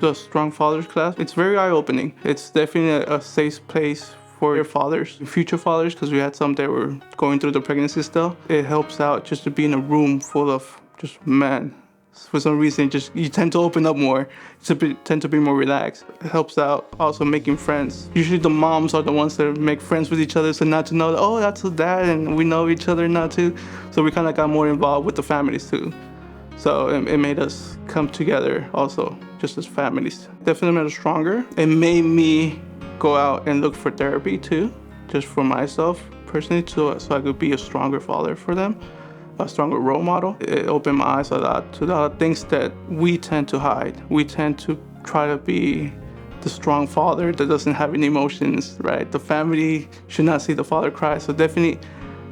the Strong Fathers class. It's very eye-opening. It's definitely a safe place for your fathers, future fathers, because we had some that were going through the pregnancy still. It helps out just to be in a room full of just men. For some reason, you tend to open up more, tend to be more relaxed. It helps out also making friends. Usually the moms are the ones that make friends with each other, so not to know, oh, that's a dad, and we know each other now too. So we kind of got more involved with the families too. So it made us come together also, just as families. Definitely made us stronger. It made me go out and look for therapy too, just for myself personally, so I could be a stronger father for them, a stronger role model. It opened my eyes a lot to a lot of things that we tend to hide. We tend to try to be the strong father that doesn't have any emotions, right? The family should not see the father cry. So definitely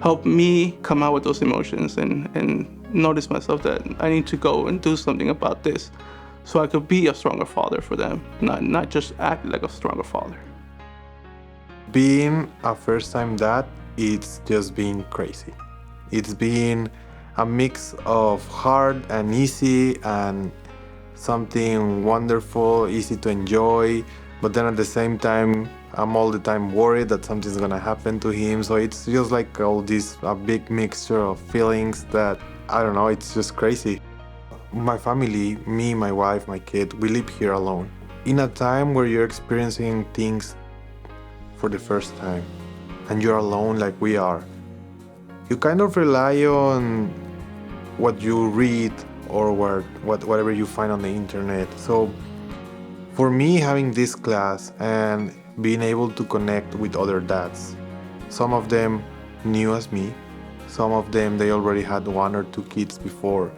helped me come out with those emotions and notice myself that I need to go and do something about this so I could be a stronger father for them, not just act like a stronger father. Being a first-time dad, it's just being crazy. It's been a mix of hard and easy and something wonderful, easy to enjoy, but then at the same time, I'm all the time worried that something's gonna happen to him. So it's just like all this, a big mixture of feelings that, I don't know, it's just crazy. My family, me, my wife, my kid, we live here alone. In a time where you're experiencing things for the first time and you're alone like we are, you kind of rely on what you read or whatever you find on the internet. So for me, having this class and being able to connect with other dads, some of them new as me, some of them they already had 1 or 2 kids before,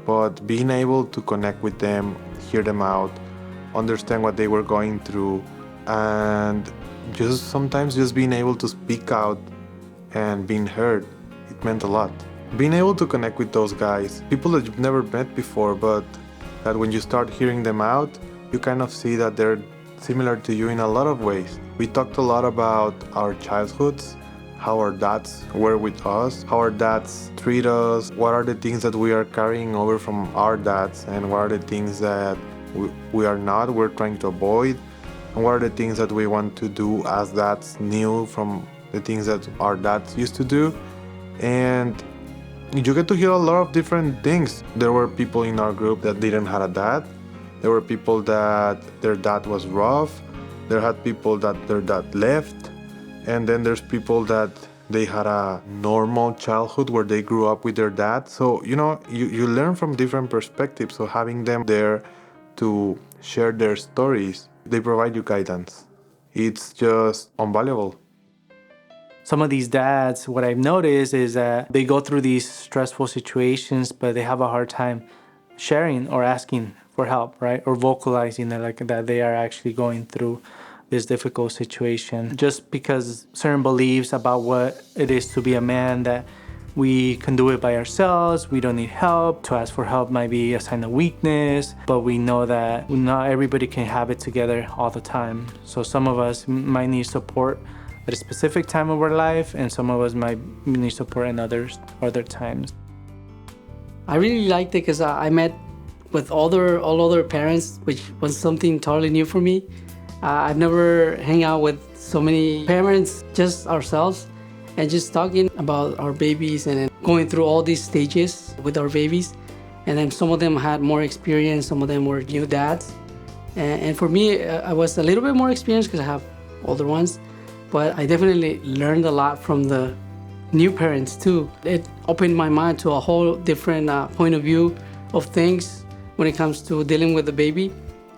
but being able to connect with them, hear them out, understand what they were going through, and sometimes just being able to speak out and being heard, it meant a lot. Being able to connect with those guys, people that you've never met before, but that when you start hearing them out, you kind of see that they're similar to you in a lot of ways. We talked a lot about our childhoods, how our dads were with us, how our dads treat us, what are the things that we are carrying over from our dads, and what are the things that we're trying to avoid, and what are the things that we want to do as dads new from the things that our dads used to do. And you get to hear a lot of different things. There were people in our group that didn't have a dad. There were people that their dad was rough. There had people that their dad left. And then there's people that they had a normal childhood where they grew up with their dad. So, you learn from different perspectives. So having them there to share their stories, they provide you guidance. It's just invaluable. Some of these dads, what I've noticed is that they go through these stressful situations, but they have a hard time sharing or asking for help, right? Or vocalizing that they are actually going through this difficult situation. Just because certain beliefs about what it is to be a man, that we can do it by ourselves, we don't need help. To ask for help might be a sign of weakness, but we know that not everybody can have it together all the time. So some of us might need support at a specific time of our life, and some of us might need support in other times. I really liked it because I met with all other parents, which was something totally new for me. I've never hang out with so many parents, just ourselves, and just talking about our babies and going through all these stages with our babies. And then some of them had more experience, some of them were new dads. And for me, I was a little bit more experienced because I have older ones. But I definitely learned a lot from the new parents too. It opened my mind to a whole different point of view of things when it comes to dealing with the baby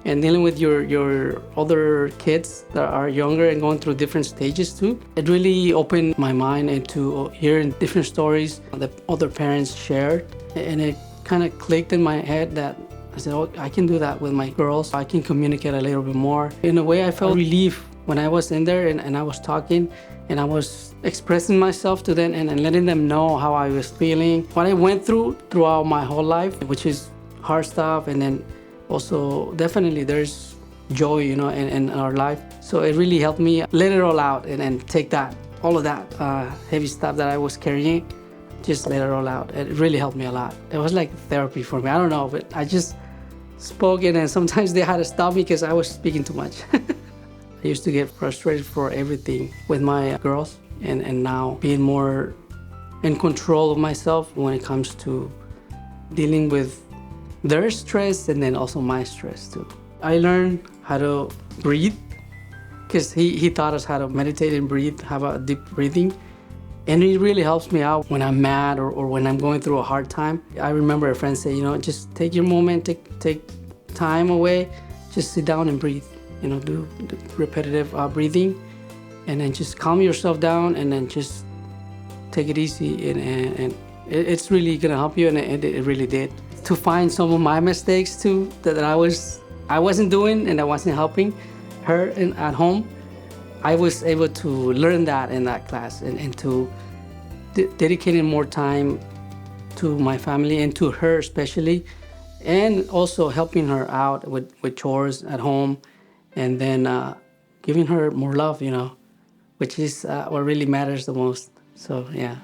and dealing with your other kids that are younger and going through different stages too. It really opened my mind into hearing different stories that other parents shared, and it kind of clicked in my head that I said, oh, I can do that with my girls. I can communicate a little bit more. In a way, I felt relief when I was in there and I was talking and I was expressing myself to them and letting them know how I was feeling, what I went throughout my whole life, which is hard stuff, and then also definitely there's joy, in our life. So it really helped me let it all out and take all of that heavy stuff that I was carrying, just let it all out. It really helped me a lot. It was like therapy for me. I don't know, but I just spoken, and sometimes they had to stop me because I was speaking too much. I used to get frustrated for everything with my girls, and now being more in control of myself when it comes to dealing with their stress and then also my stress too. I learned how to breathe because he taught us how to meditate and breathe, have a deep breathing. And it really helps me out when I'm mad or when I'm going through a hard time. I remember a friend say, just take your moment, take time away, just sit down and breathe. Do the repetitive breathing, and then just calm yourself down, and then just take it easy. And it's really gonna help you, and it really did. To find some of my mistakes too that I wasn't doing and I wasn't helping her at home. I was able to learn that in that class and to dedicating more time to my family and to her especially, and also helping her out with chores at home, and then giving her more love, which is what really matters the most. So yeah.